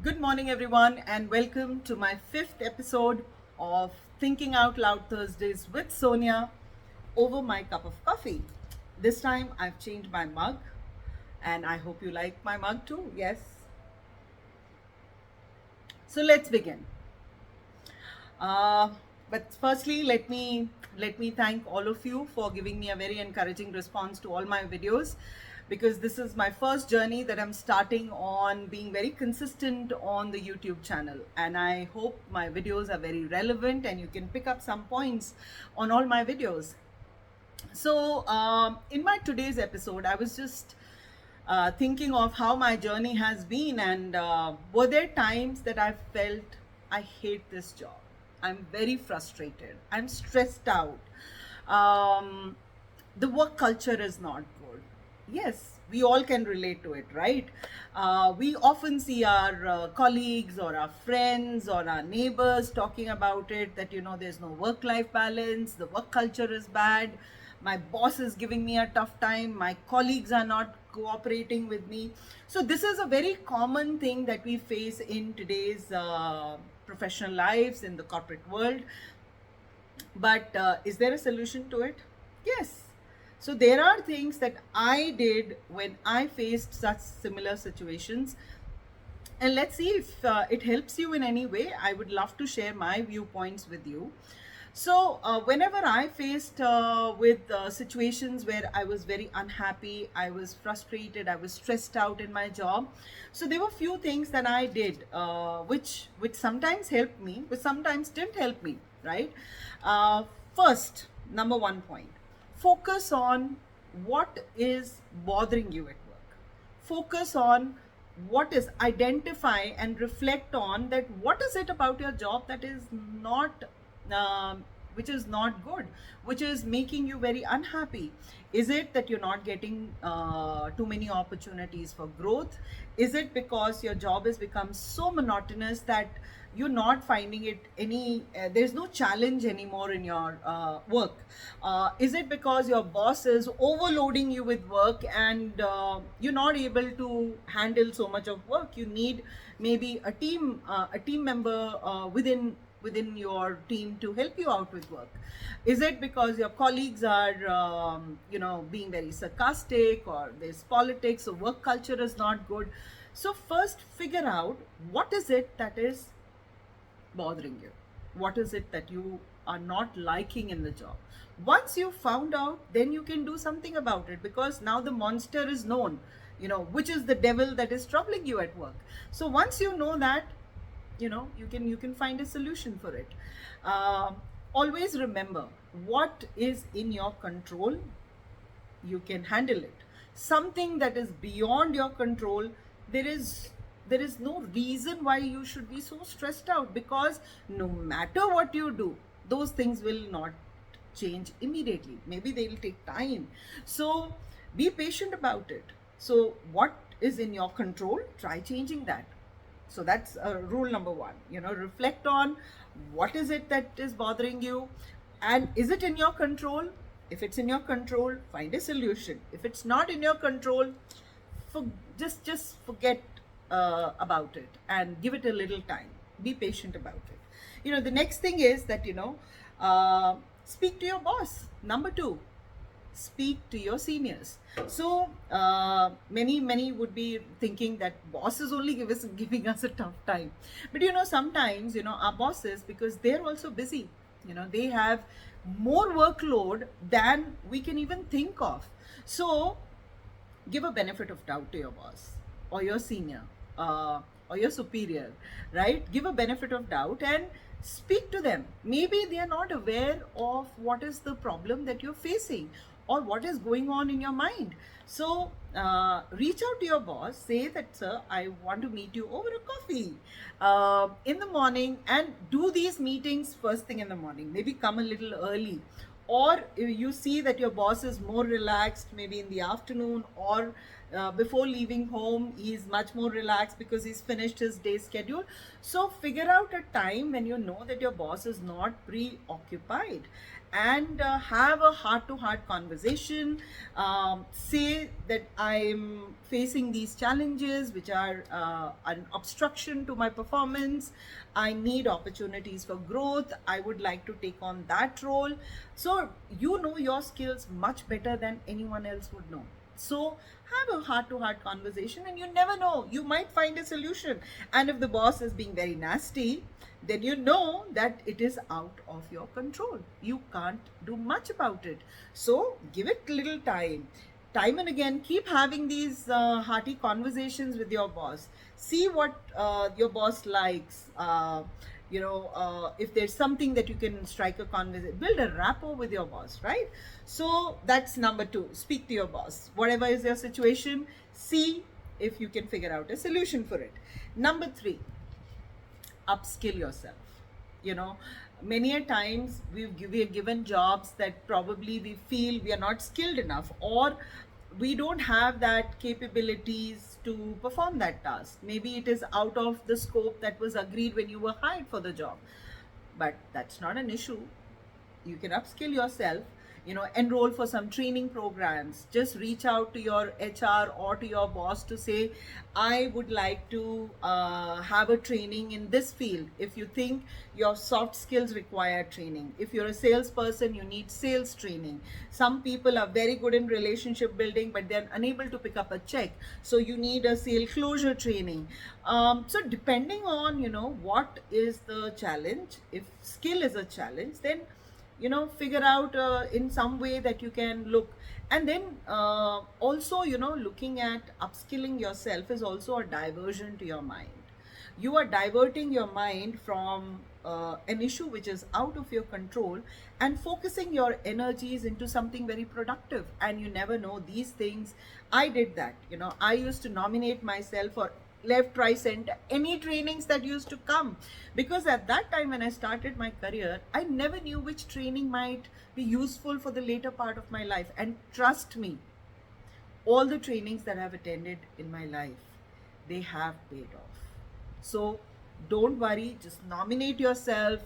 Good morning, everyone, and welcome to my fifth episode of Thinking Out Loud Thursdays with Sonia over my cup of coffee. This time I've changed my mug, and I hope you like my mug too. Yes. So let's begin. Uh, but firstly, let me thank all of you for giving me a very encouraging response to all my videos, because this is my first journey that I'm starting on being very consistent on the YouTube channel, and I hope my videos are very relevant and you can pick up some points on all my videos. So in my today's episode, I was just thinking of how my journey has been, and were there times that I felt I hate this job. I'm very frustrated. I'm stressed out. Um, the work culture is not good. Yes, we all can relate to it, right? We often see our colleagues or our friends or our neighbors talking about it, that there's no work life balance, the work culture is bad, my boss is giving me a tough time, my colleagues are not cooperating with me. So this is a very common thing that we face in today's professional lives in the corporate world. But is there a solution to it? Yes. So there are things that I did when I faced such similar situations, and let's see if it helps you in any way. I would love to share my viewpoints with you. So whenever I faced with situations where I was very unhappy, I was frustrated, I was stressed out in my job, so there were few things that I did, which sometimes helped me, but sometimes didn't help me, right? First, number one point: focus on what is bothering you at work. Focus on what is, identify and reflect on that, what is it about your job that is not which is not good, which is making you very unhappy. Is it that you're not getting too many opportunities for growth? Is it because your job has become so monotonous that you're not finding it any there's no challenge anymore in your work? Is it because your boss is overloading you with work, and you're not able to handle so much of work? You need maybe a team member within your team to help you out with work. Is it because your colleagues are being very sarcastic, or there's politics, or work culture is not good? So first, figure out what is it that is bothering you. What is it that you are not liking in the job? Once you found out, then you can do something about it, because now the monster is known, which is the devil that is troubling you at work. So once you know that, you can find a solution for it. Always remember, what is in your control, you can handle it. Something that is beyond your control, there is no reason why you should be so stressed out, because no matter what you do, those things will not change immediately. Maybe they will take time. So be patient about it. So what is in your control, try changing that. So that's rule number one. Reflect on what is it that is bothering you, and is it in your control? If it's in your control, find a solution. If it's not in your control, for just forget about it and give it a little time. Be patient about it. The next thing is that speak to your boss. Number two, speak to your seniors. So many would be thinking that boss is only giving us a tough time, but sometimes our bosses, because they're also busy, they have more workload than we can even think of. So give a benefit of doubt to your boss or your senior, or your superior, right? Give a benefit of doubt and speak to them. Maybe they are not aware of what is the problem that you're facing, or what is going on in your mind. So reach out to your boss, say that, sir, I want to meet you over a coffee in the morning, and do these meetings first thing in the morning. Maybe come a little early, or if you see that your boss is more relaxed, maybe in the afternoon, or before leaving home, he's much more relaxed because he's finished his day schedule. So figure out a time when you know that your boss is not preoccupied, and have a heart-to-heart conversation. Say that I'm facing these challenges which are an obstruction to my performance. I need opportunities for growth. I would like to take on that role. So you know your skills much better than anyone else would know. So have a heart-to-heart conversation, and you never know, you might find a solution. And if the boss is being very nasty, then you know that it is out of your control. You can't do much about it. So give it little time. Time and again, keep having these hearty conversations with your boss. See what your boss likes. If there's something that you can strike a conversation, build a rapport with your boss, right? So that's number 2. Speak to your boss. Whatever is your situation, see if you can figure out a solution for it. Number 3, upskill yourself. Many a times we are given jobs that probably we feel we are not skilled enough, or we don't have that capabilities to perform that task. Maybe it is out of the scope that was agreed when you were hired for the job, but that's not an issue. You can upskill yourself, enroll for some training programs. Just reach out to your HR or to your boss to say, I would like to have a training in this field. If you think your soft skills require training, if you're a salesperson, you need sales training. Some people are very good in relationship building, but they're unable to pick up a check, so you need a sale closure training. So depending on what is the challenge, if skill is a challenge, then figure out in some way that you can look. And then also looking at upskilling yourself is also a diversion to your mind. You are diverting your mind from an issue which is out of your control and focusing your energies into something very productive. And you never know these things. I did that. I used to nominate myself for left, right, center, any trainings that used to come, because at that time when I started my career, I never knew which training might be useful for the later part of my life. And trust me, all the trainings that I've attended in my life, they have paid off. So don't worry, just nominate yourself.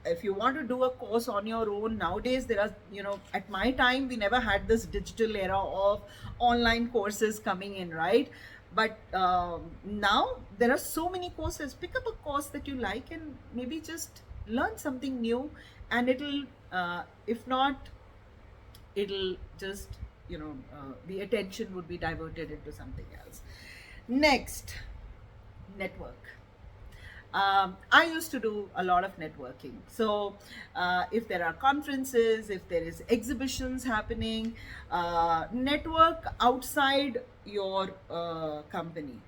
If you want to do a course on your own, nowadays there are, at my time, we never had this digital era of online courses coming in, right? But now there are so many courses. Pick up a course that you like and maybe just learn something new, and it'll, if not, it'll just, the attention would be diverted into something else. Next, network. I used to do a lot of networking. So if there are conferences, if there is exhibitions happening, network outside your company.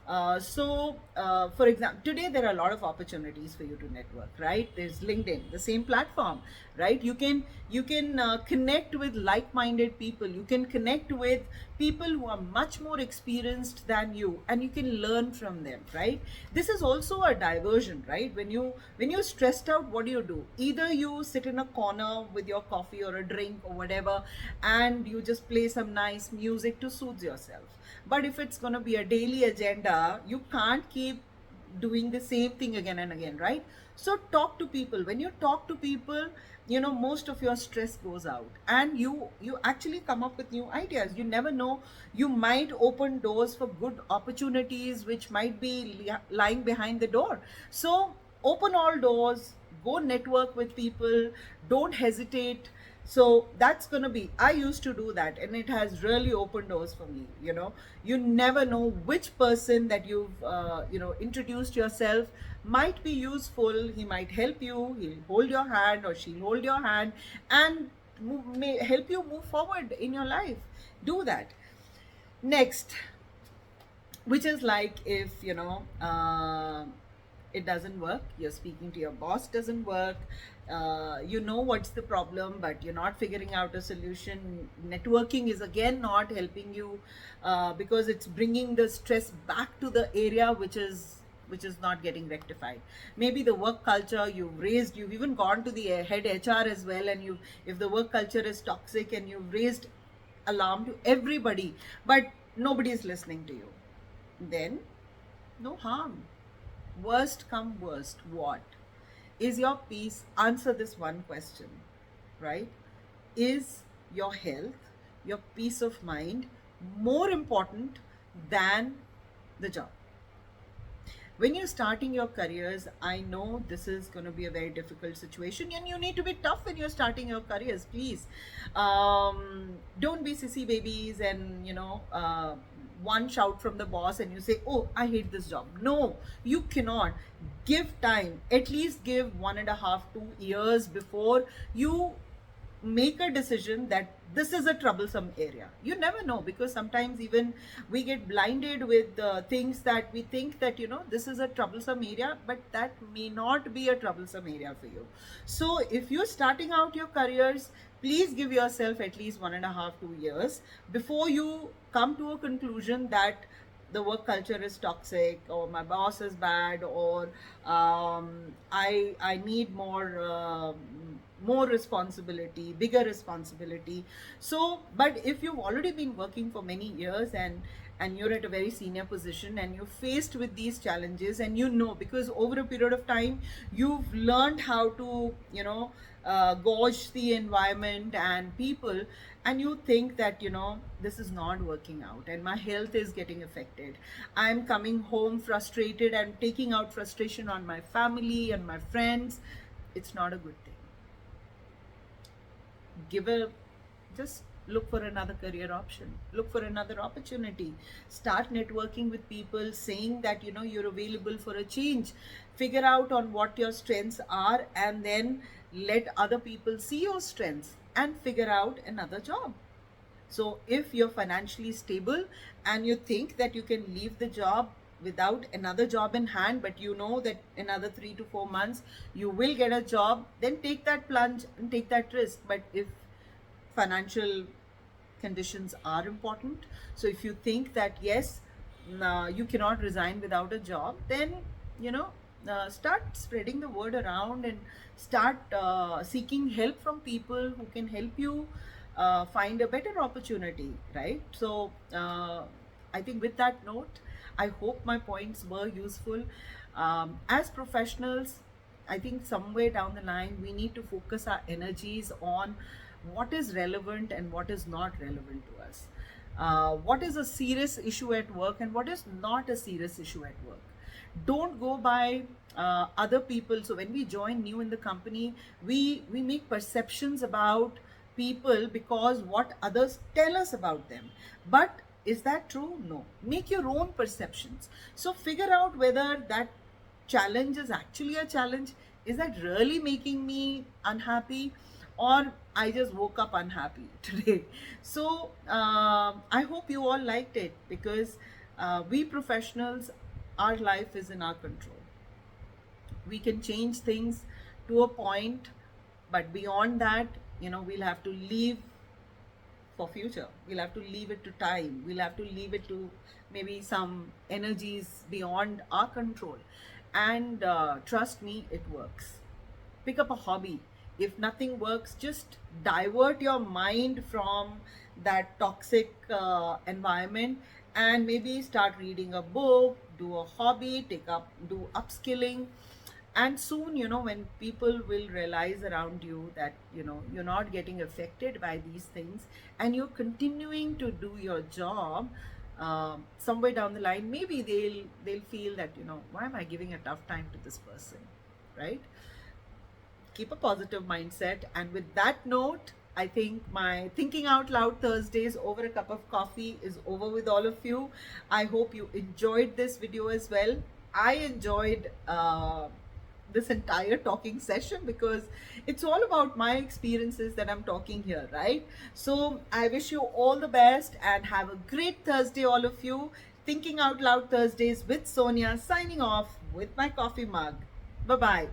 For example, today there are a lot of opportunities for you to network, right? There's LinkedIn, the same platform, right? You can connect with like-minded people. You can connect with people who are much more experienced than you, and you can learn from them, right? This is also a diversion, right? When you're stressed out, what do? Either you sit in a corner with your coffee or a drink or whatever, and you just play some nice music to soothe yourself. But if it's going to be a daily agenda, you can't keep doing the same thing again and again, right? So talk to people. When you talk to people, most of your stress goes out, and you actually come up with new ideas. You never know, you might open doors for good opportunities which might be lying behind the door. So open all doors, go network with people, don't hesitate. So that's going to be, I used to do that, and it has really opened doors for me. You never know which person that you've introduced yourself might be useful. He might help you, he'll hold your hand or she'll hold your hand and may help you move forward in your life. Do that. Next, which is like, if it doesn't work, you're speaking to your boss, doesn't work, what's the problem, but you're not figuring out a solution. Networking is again not helping you, because it's bringing the stress back to the area which is not getting rectified. Maybe the work culture you've even gone to the head HR as well, and if the work culture is toxic, and you've raised alarm to everybody, but nobody is listening to you, then no harm. Worst come worst, what? Is your peace? Answer this one question, right? Is your health, your peace of mind more important than the job? When you're starting your careers, I know this is going to be a very difficult situation, and you need to be tough when you're starting your careers. Please, don't be sissy babies and one shout from the boss and you say, oh, I hate this job. No, you cannot. Give time. At least give 1.5 2 years before you make a decision that this is a troublesome area. You never know, because sometimes even we get blinded with things that we think that this is a troublesome area, but that may not be a troublesome area for you. So if you're starting out your careers, please give yourself at least 1.5 2 years before you come to a conclusion that the work culture is toxic, or my boss is bad, or I need more responsibility, bigger responsibility. So, but if you've already been working for many years and you're at a very senior position and you're faced with these challenges, and because over a period of time you've learned how to gauge the environment and people, and you think that this is not working out and my health is getting affected, I'm coming home frustrated and taking out frustration on my family and my friends, it's not a good thing. Just look for another career option, look for another opportunity, start networking with people saying that you're available for a change, figure out on what your strengths are, and then let other people see your strengths and figure out another job. So if you're financially stable and you think that you can leave the job without another job in hand, but you know that another 3 to 4 months you will get a job, then take that plunge and take that risk. But if financial conditions are important, so if you think that yes, you cannot resign without a job, then start spreading the word around and start seeking help from people who can help you find a better opportunity, right? So I think with that note, I hope my points were useful. As professionals, I think somewhere down the line we need to focus our energies on what is relevant and what is not relevant to us. What is a serious issue at work and what is not a serious issue at work. Don't go by other people. So when we join new in the company, we make perceptions about people because what others tell us about them. But is that true? No. Make your own perceptions. So figure out whether that challenge is actually a challenge. Is that really making me unhappy, or I just woke up unhappy today? So I hope you all liked it, because we professionals, our life is in our control. We can change things to a point, but beyond that, we'll have to leave for future. We'll have to leave it to time. We'll have to leave it to maybe some energies beyond our control. And trust me, it works. Pick up a hobby. If nothing works, just divert your mind from that toxic environment and maybe start reading a book, do a hobby, do upskilling. And soon, when people will realize around you that, you're not getting affected by these things and you're continuing to do your job, somewhere down the line, maybe they'll feel that, why am I giving a tough time to this person, right? Keep a positive mindset. And with that note, I think my Thinking Out Loud Thursdays over a cup of coffee is over with all of you. I hope you enjoyed this video as well. I enjoyed this entire talking session because it's all about my experiences that I'm talking here, right? So I wish you all the best and have a great Thursday, all of you. Thinking Out Loud Thursdays with Sonia, signing off with my coffee mug. Bye-bye.